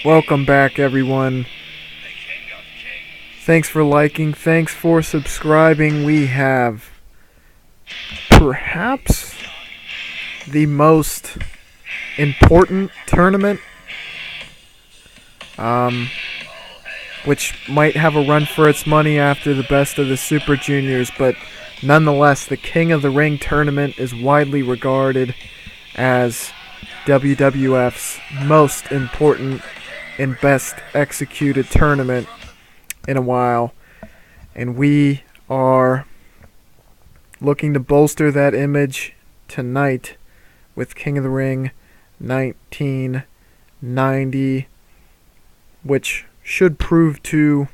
Welcome back, everyone. Thanks for liking. Thanks for subscribing. We have perhaps the most important tournament, which might have a run for its money after the best of the Super Juniors, but nonetheless, the King of the Ring tournament is widely regarded as WWF's most important and best executed tournament in a while, and we are looking to bolster that image tonight with King of the Ring 1990, which should prove to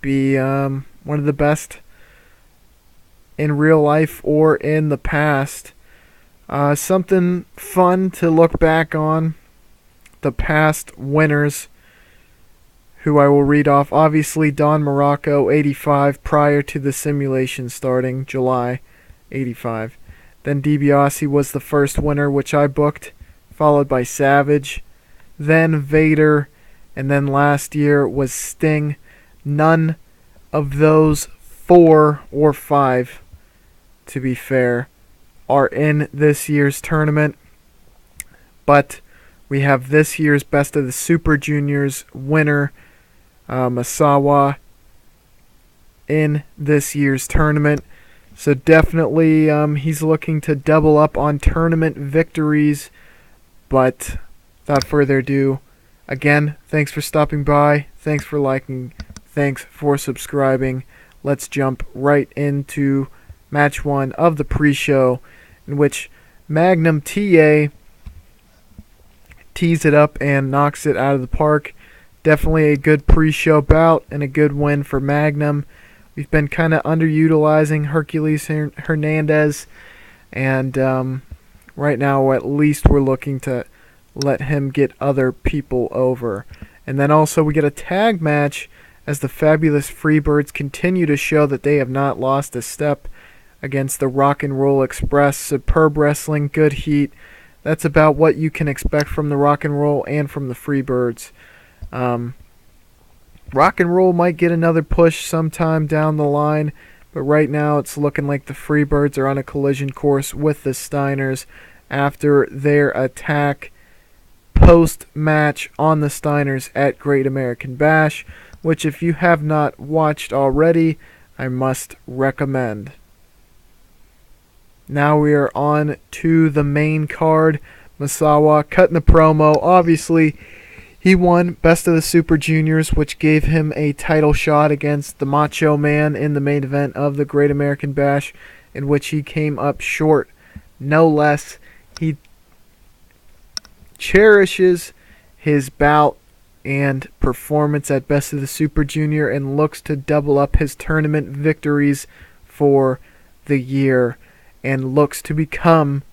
be one of the best in real life or in the past. Something fun to look back on. The past winners, who I will read off. Obviously, Don Morocco, 85, prior to the simulation starting, July 85. Then DiBiase was the first winner, which I booked, followed by Savage, then Vader, and then last year was Sting. None of those 4 or 5, to be fair, are in this year's tournament, but we have this year's Best of the Super Juniors winner, Misawa, in this year's tournament. So definitely he's looking to double up on tournament victories. But without further ado, again, thanks for stopping by. Thanks for liking. Thanks for subscribing. Let's jump right into match 1 of the pre-show, in which Magnum TA tees it up and knocks it out of the park. Definitely a good pre-show bout and a good win for Magnum. We've been kind of underutilizing Hercules Hernandez, and right now at least we're looking to let him get other people over. And then also we get a tag match as the Fabulous Freebirds continue to show that they have not lost a step against the Rock and Roll Express. Superb wrestling, good heat. That's about what you can expect from the Rock and Roll and from the Freebirds. Rock and Roll might get another push sometime down the line, but right now it's looking like the Freebirds are on a collision course with the Steiners after their attack post-match on the Steiners at Great American Bash, which if you have not watched already, I must recommend. Now we are on to the main card. Misawa cutting the promo. Obviously, he won Best of the Super Juniors, which gave him a title shot against the Macho Man in the main event of the Great American Bash, in which he came up short. No less, he cherishes his bout and performance at Best of the Super Junior and looks to double up his tournament victories for the year, and looks to become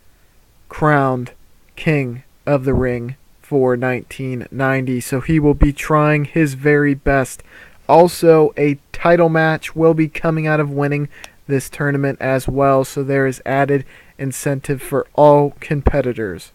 crowned King of the Ring for 1990. So he will be trying his very best. Also, a title match will be coming out of winning this tournament as well, so there is added incentive for all competitors.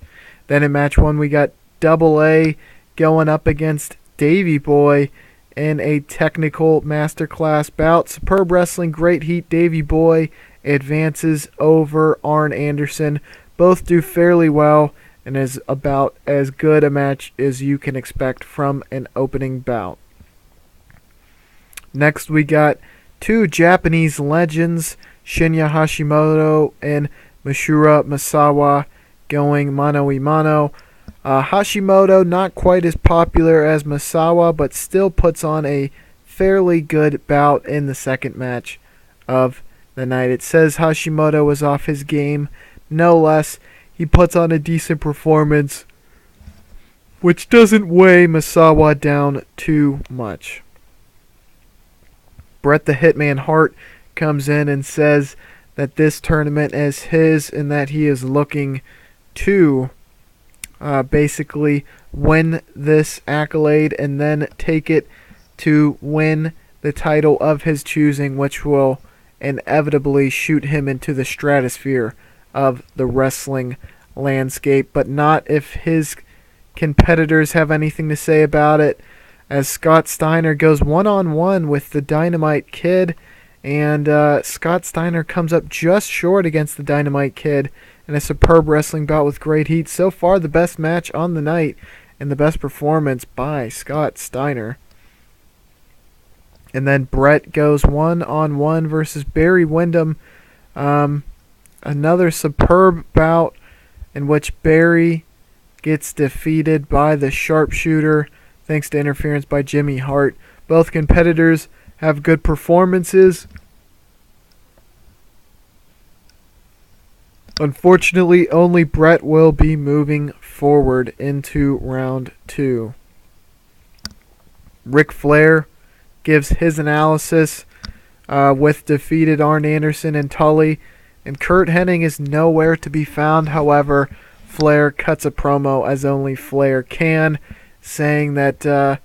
Then in match 1 we got Double A going up against Davey Boy in a technical masterclass bout. Superb wrestling, great heat. Davey Boy advances over Arn Anderson. Both do fairly well, and is about as good a match as you can expect from an opening bout. Next we got 2 Japanese legends, Shinya Hashimoto and Mishura Misawa, going mano-a-mano. Hashimoto not quite as popular as Misawa, but still puts on a fairly good bout in the second match of the night. It says Hashimoto was off his game. No less, he puts on a decent performance, which doesn't weigh Misawa down too much. Bret the Hitman Hart comes in and says that this tournament is his and that he is looking to basically win this accolade and then take it to win the title of his choosing, which will inevitably shoot him into the stratosphere of the wrestling landscape, but not if his competitors have anything to say about it, as Scott Steiner goes one-on-one with the Dynamite Kid, and Scott Steiner comes up just short against the Dynamite Kid in a superb wrestling bout with great heat. So far, the best match on the night and the best performance by Scott Steiner. And then Bret goes one-on-one versus Barry Windham. Another superb bout in which Barry gets defeated by the sharpshooter thanks to interference by Jimmy Hart. Both competitors have good performances. Unfortunately, only Bret will be moving forward into round 2. Ric Flair gives his analysis with defeated Arn Anderson and Tully, and Curt Hennig is nowhere to be found. However, Flair cuts a promo as only Flair can, saying that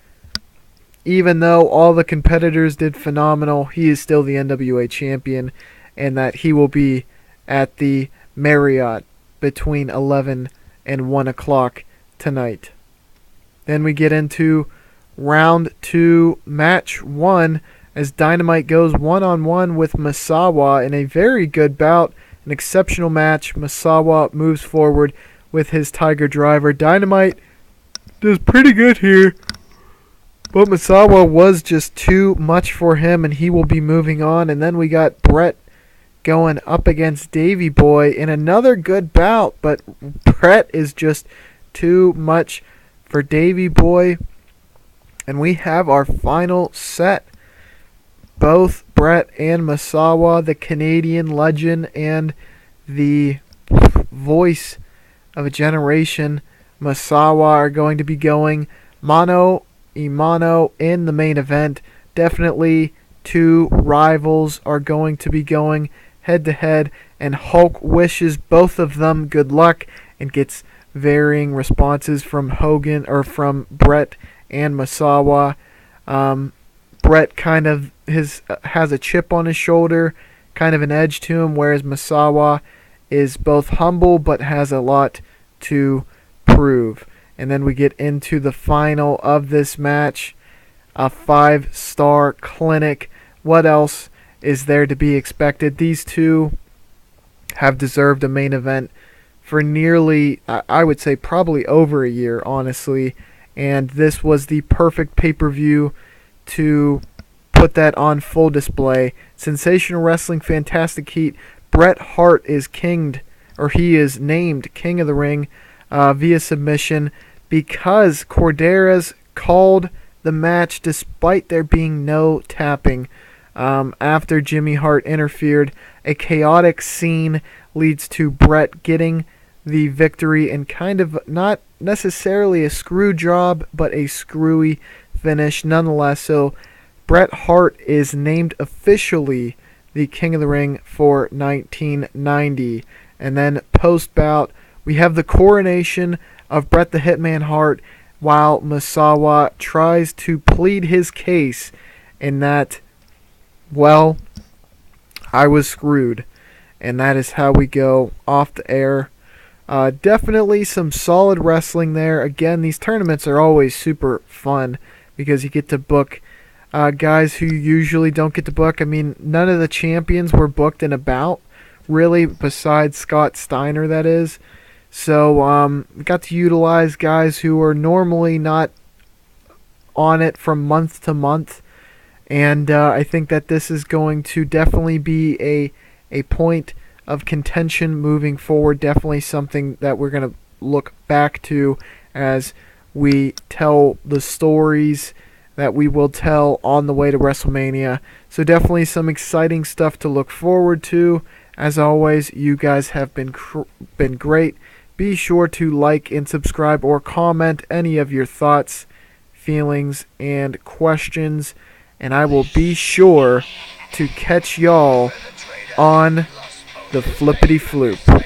even though all the competitors did phenomenal, he is still the NWA champion, and that he will be at the Marriott between 11 and 1 o'clock tonight. Then we get into round 2, match 1, as Dynamite goes one-on-one with Misawa in a very good bout, an exceptional match. Misawa moves forward with his Tiger Driver. Dynamite does pretty good here, but Misawa was just too much for him, and he will be moving on. And then we got Bret going up against Davey Boy in another good bout, but Bret is just too much for Davey Boy. And we have our final set. Both Bret and Misawa, the Canadian legend and the voice of a generation, Misawa, are going to be going mano a mano in the main event. Definitely two rivals are going to be going head-to-head, and Hulk wishes both of them good luck and gets varying responses from Hogan or from Bret and Misawa. Bret kind of has a chip on his shoulder, kind of an edge to him, whereas Misawa is both humble but has a lot to prove. And then we get into the final of this match, a 5-star clinic. What else is there to be expected? These two have deserved a main event for nearly, I would say probably over a year, honestly. And this was the perfect pay-per-view to put that on full display. Sensational wrestling, fantastic heat. Bret Hart is he is named King of the Ring via submission because Corderas called the match despite there being no tapping. After Jimmy Hart interfered, a chaotic scene leads to Bret getting the victory in kind of not necessarily a screw job, but a screwy finish nonetheless. So Bret Hart is named officially the King of the Ring for 1990. And then post-bout, we have the coronation of Bret the Hitman Hart, while Misawa tries to plead his case in that, well, I was screwed. And that is how we go off the air. Definitely some solid wrestling there. Again, these tournaments are always super fun because you get to book guys who you usually don't get to book. I mean, none of the champions were booked in a bout, really, besides Scott Steiner, that is. So, got to utilize guys who are normally not on it from month to month. And I think that this is going to definitely be a point of contention moving forward. Definitely something that we're going to look back to as we tell the stories that we will tell on the way to WrestleMania. So definitely some exciting stuff to look forward to. As always, you guys have been great. Be sure to like and subscribe or comment any of your thoughts, feelings, and questions. And I will be sure to catch y'all on the flippity floop.